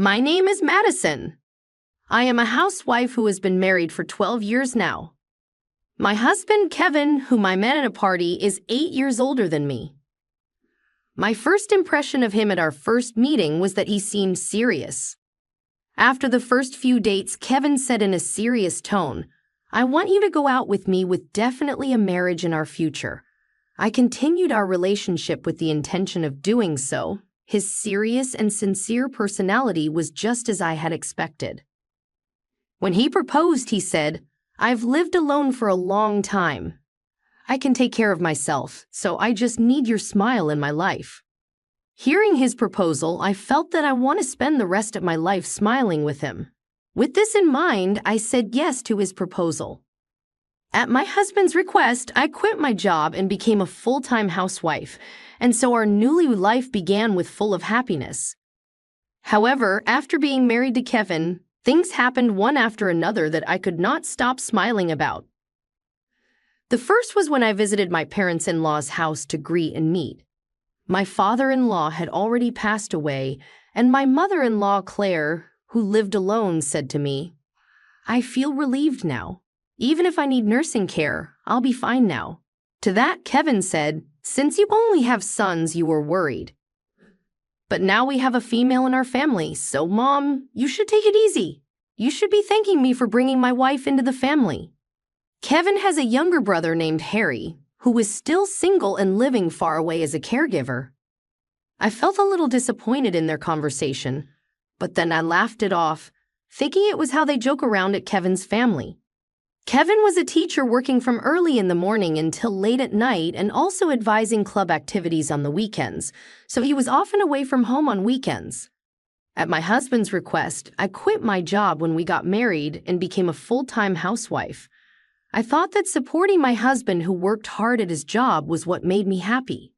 My name is Madison. I am a housewife who has been married for 12 years now. My husband, Kevin, whom I met at a party, is 8 years older than me. My first impression of him at our first meeting was that he seemed serious. After the first few dates, Kevin said in a serious tone, "I want you to go out with me with definitely a marriage in our future." I continued our relationship with the intention of doing so. His serious and sincere personality was just as I had expected. When he proposed, he said, "I've lived alone for a long time. I can take care of myself, so I just need your smile in my life." Hearing his proposal, I felt that I want to spend the rest of my life smiling with him. With this in mind, I said yes to his proposal. At my husband's request, I quit my job and became a full-time housewife, and so our newly life began with full of happiness. However, after being married to Kevin, things happened one after another that I could not stop smiling about. The first was when I visited my parents-in-law's house to greet and meet. My father-in-law had already passed away, and my mother-in-law, Claire, who lived alone, said to me, "I feel relieved now. Even if I need nursing care, I'll be fine now." To that, Kevin said, "Since you only have sons, you were worried. But now we have a female in our family, so Mom, you should take it easy. You should be thanking me for bringing my wife into the family." Kevin has a younger brother named Harry, who is still single and living far away as a caregiver. I felt a little disappointed in their conversation, but then I laughed it off, thinking it was how they joke around at Kevin's family. Kevin was a teacher working from early in the morning until late at night and also advising club activities on the weekends, so he was often away from home on weekends. At my husband's request, I quit my job when we got married and became a full-time housewife. I thought that supporting my husband, who worked hard at his job, was what made me happy.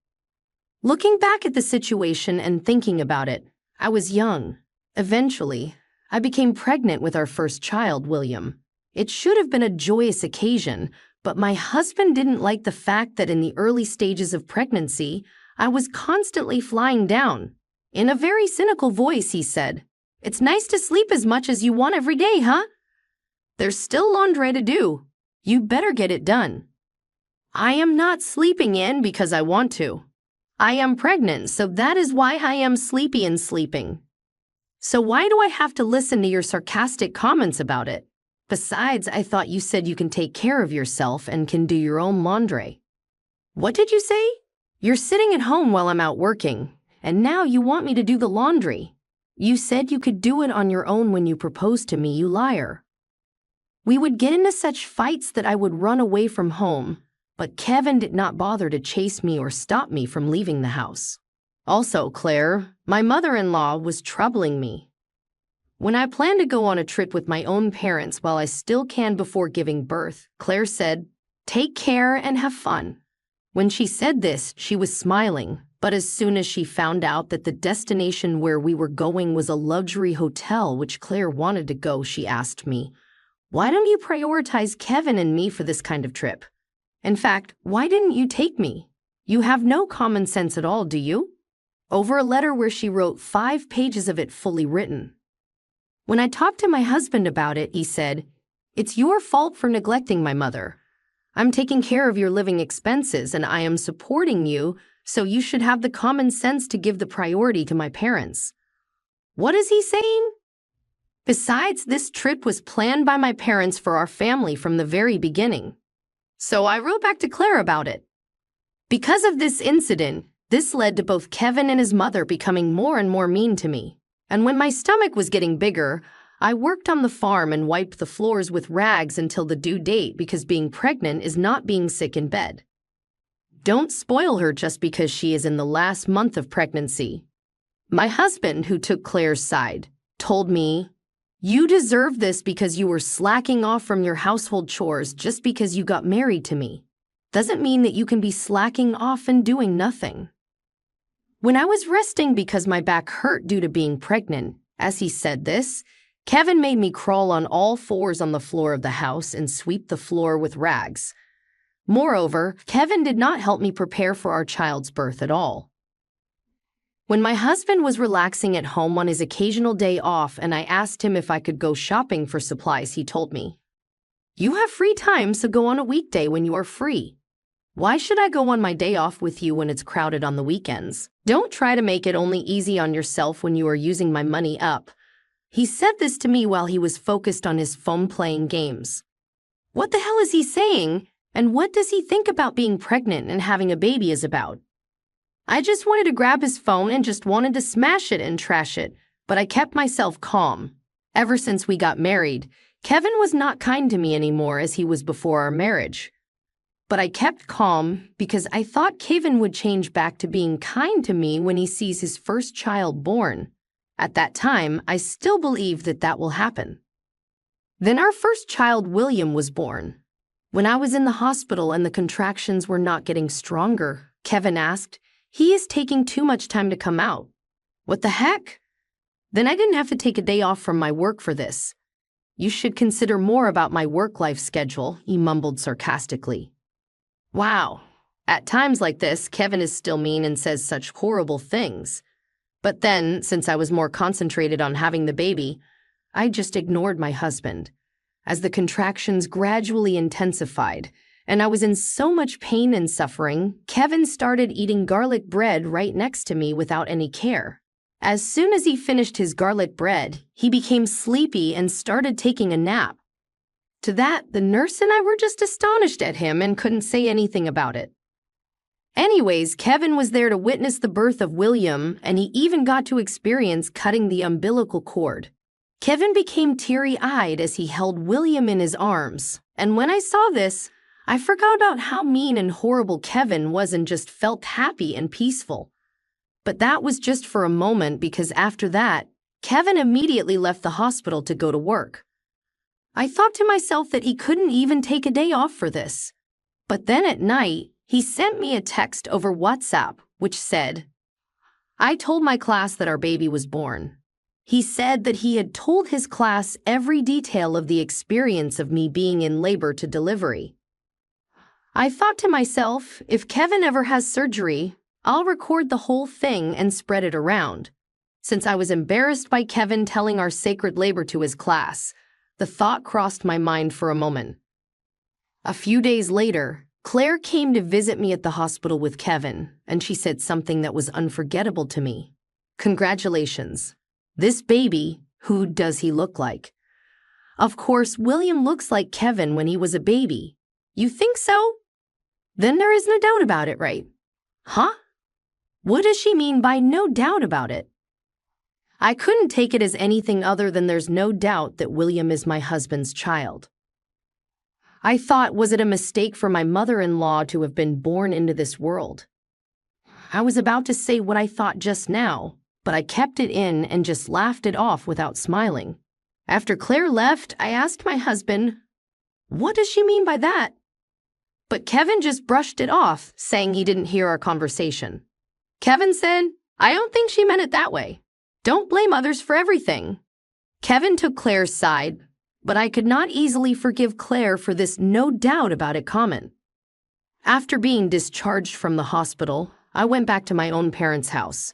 Looking back at the situation and thinking about it, I was young. Eventually, I became pregnant with our first child, William. It should have been a joyous occasion, but my husband didn't like the fact that in the early stages of pregnancy, I was constantly flying down. In a very cynical voice, he said, "It's nice to sleep as much as you want every day, huh? There's still laundry to do. You better get it done." I am not sleeping in because I want to. I am pregnant, so that is why I am sleepy and sleeping. So why do I have to listen to your sarcastic comments about it? Besides, I thought you said you can take care of yourself and can do your own laundry. What did you say? You're sitting at home while I'm out working, and now you want me to do the laundry. You said you could do it on your own when you proposed to me, you liar. We would get into such fights that I would run away from home, but Kevin did not bother to chase me or stop me from leaving the house. Also, Claire, my mother-in-law, was troubling me. When I planned to go on a trip with my own parents while I still can before giving birth, Claire said, "Take care and have fun." When she said this, she was smiling, but as soon as she found out that the destination where we were going was a luxury hotel which Claire wanted to go, she asked me, "Why don't you prioritize Kevin and me for this kind of trip? In fact, why didn't you take me? You have no common sense at all, do you?" Over a letter where she wrote 5 pages of it fully written. When I talked to my husband about it, he said, "It's your fault for neglecting my mother. I'm taking care of your living expenses and I am supporting you, so you should have the common sense to give the priority to my parents." What is he saying? Besides, this trip was planned by my parents for our family from the very beginning. So I wrote back to Claire about it. Because of this incident, this led to both Kevin and his mother becoming more and more mean to me. And when my stomach was getting bigger, I worked on the farm and wiped the floors with rags until the due date because being pregnant is not being sick in bed. Don't spoil her just because she is in the last month of pregnancy. My husband, who took Claire's side, told me, "You deserve this because you were slacking off from your household chores just because you got married to me. Doesn't mean that you can be slacking off and doing nothing." When I was resting because my back hurt due to being pregnant, as he said this, Kevin made me crawl on all fours on the floor of the house and sweep the floor with rags. Moreover, Kevin did not help me prepare for our child's birth at all. When my husband was relaxing at home on his occasional day off and I asked him if I could go shopping for supplies, he told me, "You have free time, so go on a weekday when you are free. Why should I go on my day off with you when it's crowded on the weekends? Don't try to make it only easy on yourself when you are using my money up." He said this to me while he was focused on his phone playing games. What the hell is he saying? And what does he think about being pregnant and having a baby is about? I just wanted to grab his phone and just wanted to smash it and trash it, but I kept myself calm. Ever since we got married, Kevin was not kind to me anymore as he was before our marriage. But I kept calm because I thought Kevin would change back to being kind to me when he sees his first child born. At that time, I still believed that that will happen. Then our first child, William, was born. When I was in the hospital and the contractions were not getting stronger, Kevin asked, "He is taking too much time to come out." What the heck? Then I didn't have to take a day off from my work for this. "You should consider more about my work-life schedule," he mumbled sarcastically. Wow. At times like this, Kevin is still mean and says such horrible things. But then, since I was more concentrated on having the baby, I just ignored my husband. As the contractions gradually intensified, and I was in so much pain and suffering, Kevin started eating garlic bread right next to me without any care. As soon as he finished his garlic bread, he became sleepy and started taking a nap. To that, the nurse and I were just astonished at him and couldn't say anything about it. Anyways, Kevin was there to witness the birth of William, and he even got to experience cutting the umbilical cord. Kevin became teary-eyed as he held William in his arms, and when I saw this, I forgot about how mean and horrible Kevin was and just felt happy and peaceful. But that was just for a moment because after that, Kevin immediately left the hospital to go to work. I thought to myself that he couldn't even take a day off for this. But then at night, he sent me a text over WhatsApp, which said, "I told my class that our baby was born." He said that he had told his class every detail of the experience of me being in labor to delivery. I thought to myself, if Kevin ever has surgery, I'll record the whole thing and spread it around. Since I was embarrassed by Kevin telling our sacred labor to his class, the thought crossed my mind for a moment. A few days later, Claire came to visit me at the hospital with Kevin, and she said something that was unforgettable to me. "Congratulations. This baby, who does he look like?" Of course, William looks like Kevin when he was a baby. You think so? Then there is no doubt about it, right? Huh? What does she mean by no doubt about it? I couldn't take it as anything other than there's no doubt that William is my husband's child. I thought, was it a mistake for my mother-in-law to have been born into this world? I was about to say what I thought just now, but I kept it in and just laughed it off without smiling. After Claire left, I asked my husband, "What does she mean by that?" But Kevin just brushed it off, saying he didn't hear our conversation. Kevin said, "I don't think she meant it that way. Don't blame others for everything." Kevin took Claire's side, but I could not easily forgive Claire for this no doubt about it comment. After being discharged from the hospital, I went back to my own parents' house.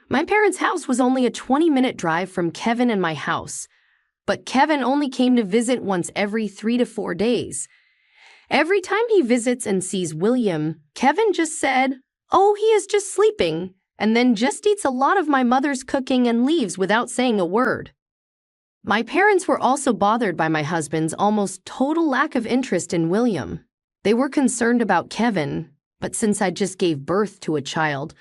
My parents' house was only a 20-minute drive from Kevin and my house, but Kevin only came to visit once every 3 to 4 days. Every time he visits and sees William, Kevin just said, "Oh, he is just sleeping," and then just eats a lot of my mother's cooking and leaves without saying a word. My parents were also bothered by my husband's almost total lack of interest in William. They were concerned about Kevin, but since I just gave birth to a child,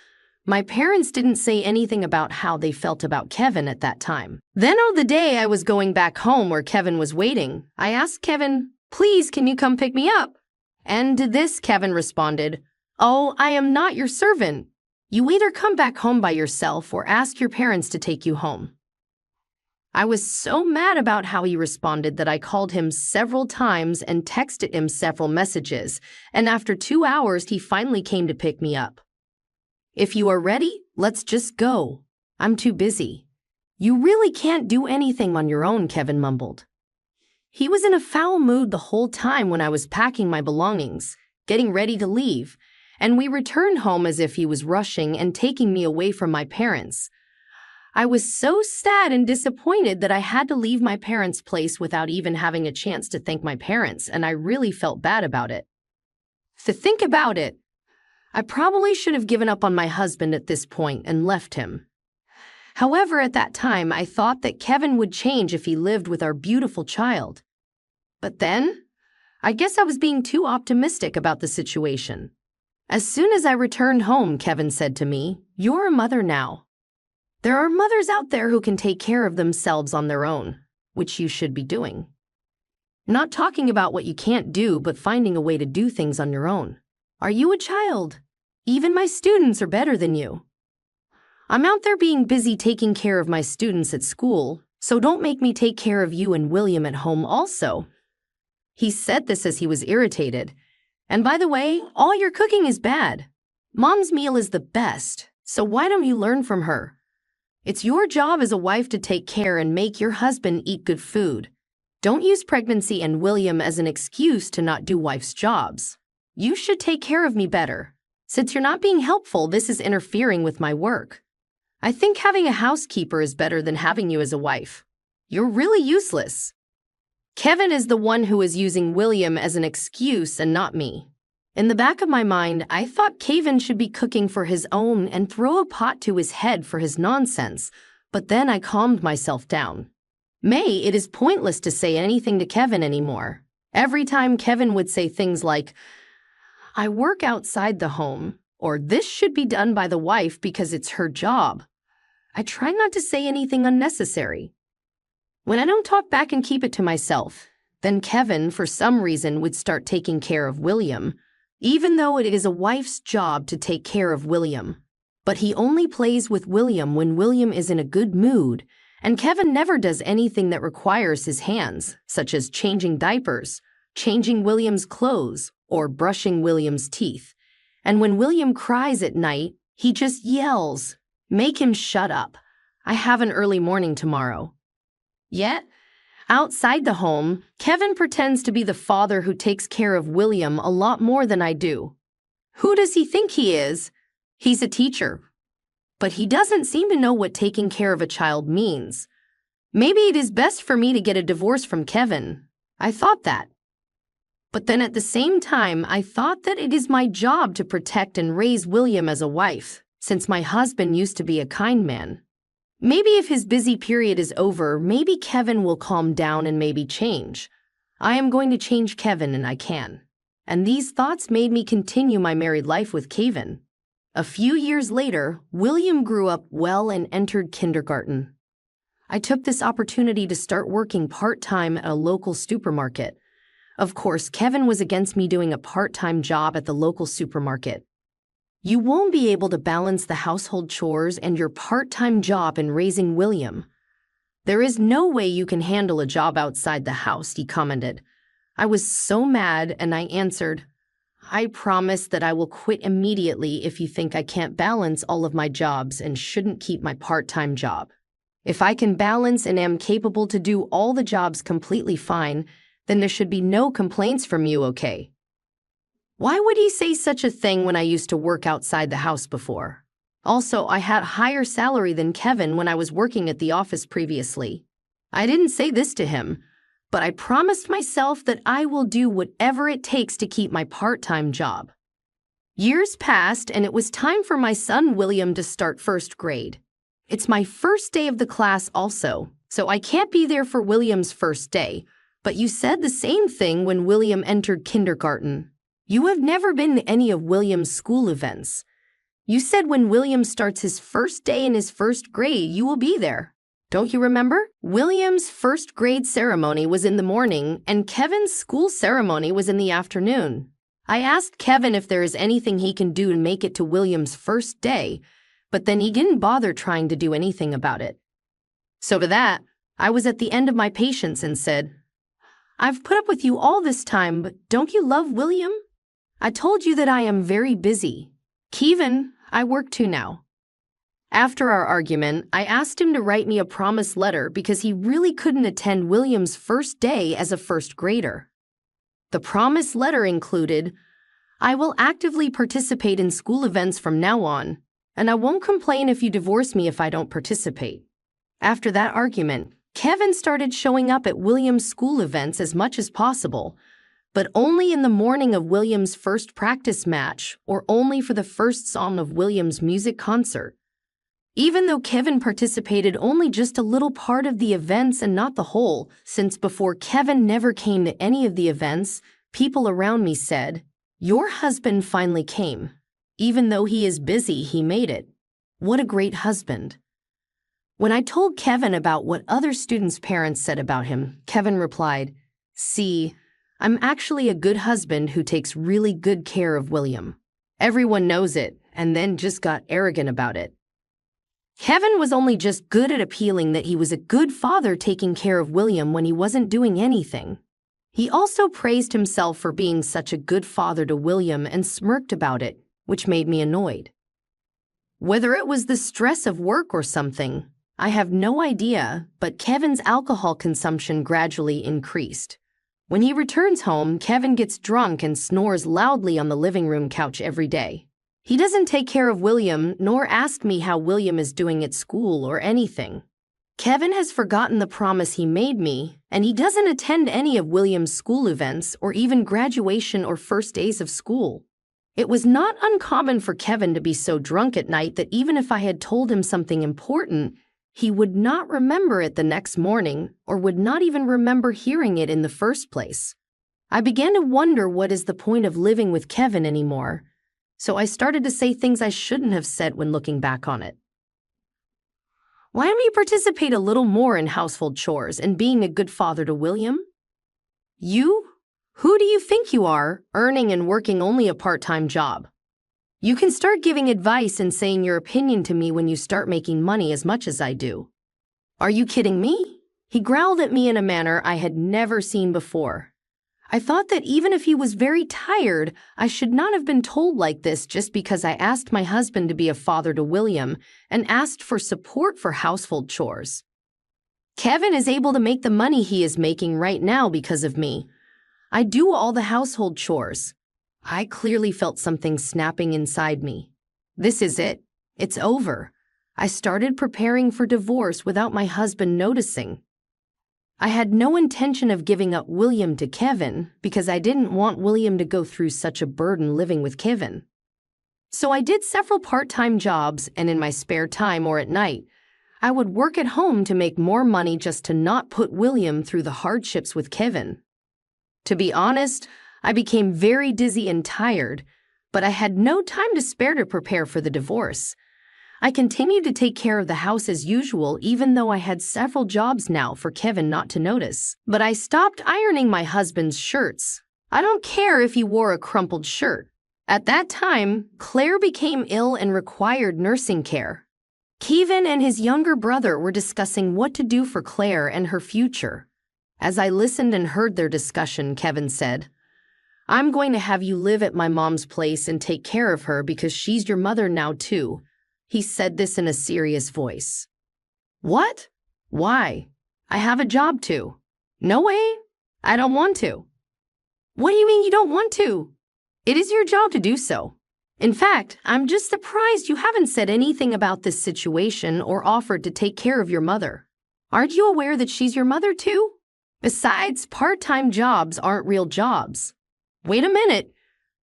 my parents didn't say anything about how they felt about Kevin at that time. Then on the day I was going back home where Kevin was waiting, I asked Kevin, "Please, can you come pick me up?" And to this, Kevin responded, "Oh, I am not your servant. You either come back home by yourself or ask your parents to take you home." I was so mad about how he responded that I called him several times and texted him several messages, and after 2 hours, he finally came to pick me up. "If you are ready, let's just go. I'm too busy." "You really can't do anything on your own," Kevin mumbled. He was in a foul mood the whole time when I was packing my belongings, getting ready to leave, and we returned home as if he was rushing and taking me away from my parents. I was so sad and disappointed that I had to leave my parents' place without even having a chance to thank my parents, and I really felt bad about it. To think about it, I probably should have given up on my husband at this point and left him. However, at that time, I thought that Kevin would change if he lived with our beautiful child. But then, I guess I was being too optimistic about the situation. As soon as I returned home, Kevin said to me, "You're a mother now. There are mothers out there who can take care of themselves on their own, which you should be doing. Not talking about what you can't do, but finding a way to do things on your own. Are you a child? Even my students are better than you. I'm out there being busy taking care of my students at school, so don't make me take care of you and William at home also." He said this as he was irritated. "And by the way, all your cooking is bad. Mom's meal is the best, so why don't you learn from her? It's your job as a wife to take care and make your husband eat good food. Don't use pregnancy and William as an excuse to not do wife's jobs. You should take care of me better. Since you're not being helpful, this is interfering with my work. I think having a housekeeper is better than having you as a wife. You're really useless." Kevin is the one who is using William as an excuse and not me. In the back of my mind, I thought Kevin should be cooking for his own and throw a pot to his head for his nonsense, but then I calmed myself down. It is pointless to say anything to Kevin anymore. Every time Kevin would say things like, "I work outside the home," or "This should be done by the wife because it's her job," I try not to say anything unnecessary. When I don't talk back and keep it to myself, then Kevin, for some reason, would start taking care of William, even though it is a wife's job to take care of William. But he only plays with William when William is in a good mood, and Kevin never does anything that requires his hands, such as changing diapers, changing William's clothes, or brushing William's teeth. And when William cries at night, he just yells, "Make him shut up. I have an early morning tomorrow." Yet, outside the home, Kevin pretends to be the father who takes care of William a lot more than I do. Who does he think he is? He's a teacher. But he doesn't seem to know what taking care of a child means. Maybe it is best for me to get a divorce from Kevin. I thought that. But then at the same time, I thought that it is my job to protect and raise William as a wife, since my husband used to be a kind man. Maybe if his busy period is over, maybe Kevin will calm down and maybe change. I am going to change Kevin and I can. And these thoughts made me continue my married life with Kevin. A few years later, William grew up well and entered kindergarten. I took this opportunity to start working part-time at a local supermarket. Of course, Kevin was against me doing a part-time job at the local supermarket. You won't be able to balance the household chores and your part-time job in raising William. There is no way you can handle a job outside the house, he commented. I was so mad and I answered, "I promise that I will quit immediately if you think I can't balance all of my jobs and shouldn't keep my part-time job. If I can balance and am capable to do all the jobs completely fine, then there should be no complaints from you, okay?" Why would he say such a thing when I used to work outside the house before? Also, I had a higher salary than Kevin when I was working at the office previously. I didn't say this to him, but I promised myself that I will do whatever it takes to keep my part-time job. Years passed, and it was time for my son William to start first grade. It's my first day of the class also, so I can't be there for William's first day, but you said the same thing when William entered kindergarten. You have never been to any of William's school events. You said when William starts his first day in his first grade, you will be there. Don't you remember? William's first grade ceremony was in the morning, and Kevin's school ceremony was in the afternoon. I asked Kevin if there is anything he can do to make it to William's first day, but then he didn't bother trying to do anything about it. So to that, I was at the end of my patience and said, "I've put up with you all this time, but don't you love William? I told you that I am very busy. Kevin, I work too now." After our argument, I asked him to write me a promise letter because he really couldn't attend William's first day as a first grader. The promise letter included, I will actively participate in school events from now on, and I won't complain if you divorce me if I don't participate. After that argument, Kevin started showing up at William's school events as much as possible, but only in the morning of William's first practice match or only for the first song of William's music concert. Even though Kevin participated only just a little part of the events and not the whole, since before Kevin never came to any of the events, people around me said, "Your husband finally came. Even though he is busy, he made it. What a great husband." When I told Kevin about what other students' parents said about him, Kevin replied, "See, I'm actually a good husband who takes really good care of William. Everyone knows it, and then just got arrogant about it." Kevin was only just good at appealing that he was a good father taking care of William when he wasn't doing anything. He also praised himself for being such a good father to William and smirked about it, which made me annoyed. Whether it was the stress of work or something, I have no idea, but Kevin's alcohol consumption gradually increased. When he returns home, Kevin gets drunk and snores loudly on the living room couch every day. He doesn't take care of William nor ask me how William is doing at school or anything. Kevin has forgotten the promise he made me, and he doesn't attend any of William's school events or even graduation or first days of school. It was not uncommon for Kevin to be so drunk at night that even if I had told him something important, he would not remember it the next morning or would not even remember hearing it in the first place. I began to wonder what is the point of living with Kevin anymore, so I started to say things I shouldn't have said when looking back on it. Why don't you participate a little more in household chores and being a good father to William? You? Who do you think you are, earning and working only a part-time job? You can start giving advice and saying your opinion to me when you start making money as much as I do. Are you kidding me? He growled at me in a manner I had never seen before. I thought that even if he was very tired, I should not have been told like this just because I asked my husband to be a father to William and asked for support for household chores. Kevin is able to make the money he is making right now because of me. I do all the household chores. I clearly felt something snapping inside me. This is it. It's over. I started preparing for divorce without my husband noticing. I had no intention of giving up William to Kevin because I didn't want William to go through such a burden living with Kevin. So I did several part-time jobs, and in my spare time or at night, I would work at home to make more money just to not put William through the hardships with Kevin. To be honest, I became very dizzy and tired, but I had no time to spare to prepare for the divorce. I continued to take care of the house as usual, even though I had several jobs now for Kevin not to notice. But I stopped ironing my husband's shirts. I don't care if he wore a crumpled shirt. At that time, Claire became ill and required nursing care. Kevin and his younger brother were discussing what to do for Claire and her future. As I listened and heard their discussion, Kevin said, "I'm going to have you live at my mom's place and take care of her because she's your mother now too." He said this in a serious voice. What? Why? I have a job too. No way. I don't want to. What do you mean you don't want to? It is your job to do so. In fact, I'm just surprised you haven't said anything about this situation or offered to take care of your mother. Aren't you aware that she's your mother too? Besides, part-time jobs aren't real jobs. Wait a minute.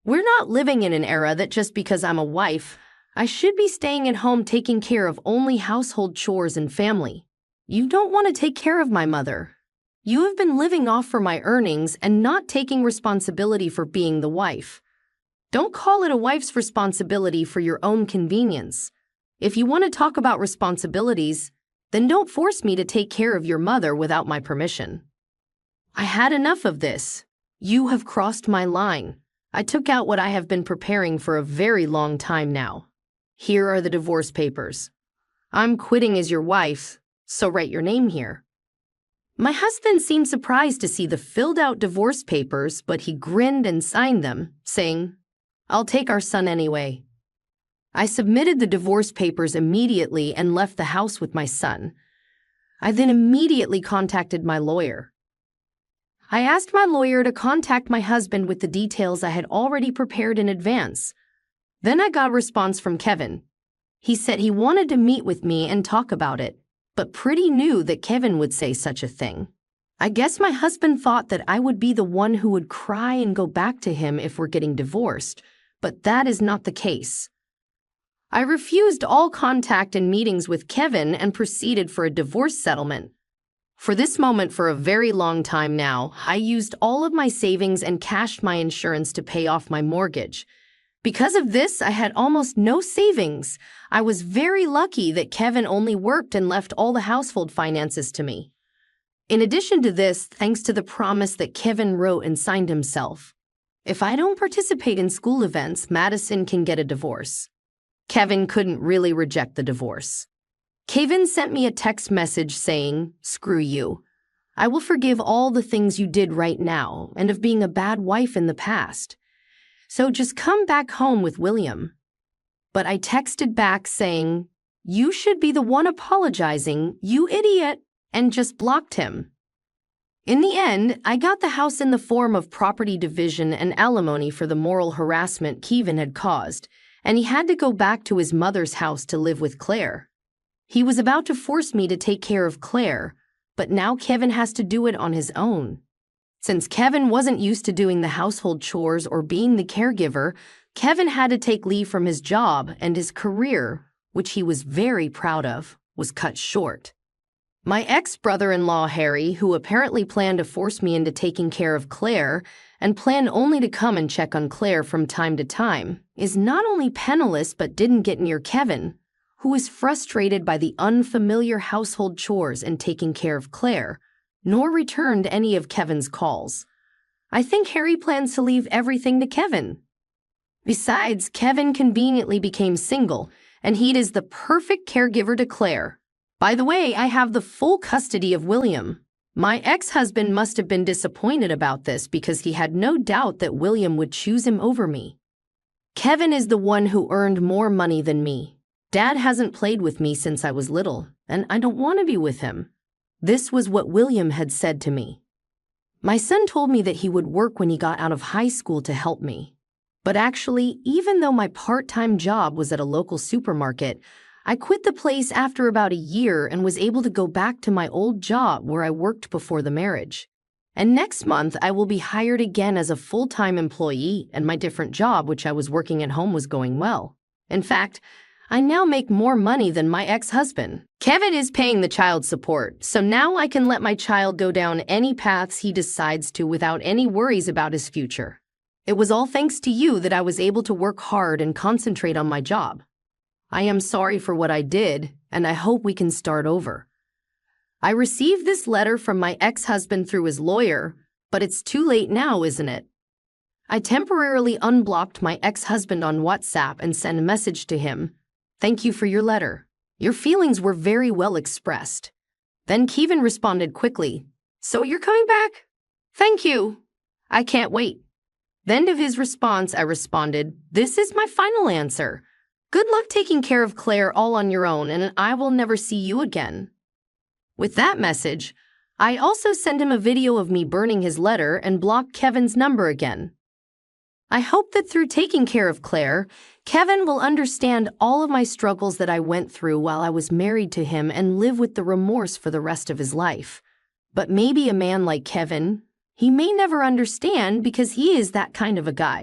We're not living in an era that just because I'm a wife, I should be staying at home taking care of only household chores and family. You don't want to take care of my mother. You have been living off for my earnings and not taking responsibility for being the wife. Don't call it a wife's responsibility for your own convenience. If you want to talk about responsibilities, then don't force me to take care of your mother without my permission. I had enough of this. You have crossed my line. I took out what I have been preparing for a very long time now. Here are the divorce papers. I'm quitting as your wife, so write your name here. My husband seemed surprised to see the filled-out divorce papers, but he grinned and signed them, saying, "I'll take our son anyway." I submitted the divorce papers immediately and left the house with my son. I then immediately contacted my lawyer. I asked my lawyer to contact my husband with the details I had already prepared in advance. Then I got a response from Kevin. He said he wanted to meet with me and talk about it, but pretty knew that Kevin would say such a thing. I guess my husband thought that I would be the one who would cry and go back to him if we're getting divorced, but that is not the case. I refused all contact and meetings with Kevin and proceeded for a divorce settlement. For this moment for a very long time now, I used all of my savings and cashed my insurance to pay off my mortgage. Because of this, I had almost no savings. I was very lucky that Kevin only worked and left all the household finances to me. In addition to this, thanks to the promise that Kevin wrote and signed himself, if I don't participate in school events, Madison can get a divorce. Kevin couldn't really reject the divorce. Kevin sent me a text message saying, "Screw you. I will forgive all the things you did right now and of being a bad wife in the past. So just come back home with William." But I texted back saying, "You should be the one apologizing, you idiot," and just blocked him. In the end, I got the house in the form of property division and alimony for the moral harassment Kevin had caused, and he had to go back to his mother's house to live with Claire. He was about to force me to take care of Claire, but now Kevin has to do it on his own. Since Kevin wasn't used to doing the household chores or being the caregiver, Kevin had to take leave from his job, and his career, which he was very proud of, was cut short. My ex-brother-in-law Harry, who apparently planned to force me into taking care of Claire and planned only to come and check on Claire from time to time, is not only penniless but didn't get near Kevin, who is frustrated by the unfamiliar household chores and taking care of Claire, nor returned any of Kevin's calls. I think Harry plans to leave everything to Kevin. Besides, Kevin conveniently became single, and he is the perfect caregiver to Claire. By the way, I have the full custody of William. My ex-husband must have been disappointed about this because he had no doubt that William would choose him over me. Kevin is the one who earned more money than me. Dad hasn't played with me since I was little, and I don't want to be with him. This was what William had said to me. My son told me that he would work when he got out of high school to help me. But actually, even though my part-time job was at a local supermarket, I quit the place after about a year and was able to go back to my old job where I worked before the marriage. And next month, I will be hired again as a full-time employee, and my different job, which I was working at home, was going well. In fact, I now make more money than my ex-husband. Kevin is paying the child support, so now I can let my child go down any paths he decides to without any worries about his future. It was all thanks to you that I was able to work hard and concentrate on my job. I am sorry for what I did, and I hope we can start over. I received this letter from my ex-husband through his lawyer, but it's too late now, isn't it? I temporarily unblocked my ex-husband on WhatsApp and sent a message to him. "Thank you for your letter. Your feelings were very well expressed." Then Kevin responded quickly, "So you're coming back? Thank you. I can't wait." Then to his response, I responded, "This is my final answer. Good luck taking care of Claire all on your own, and I will never see you again." With that message, I also sent him a video of me burning his letter and blocked Kevin's number again. I hope that through taking care of Claire, Kevin will understand all of my struggles that I went through while I was married to him and live with the remorse for the rest of his life. But maybe a man like Kevin, he may never understand because he is that kind of a guy.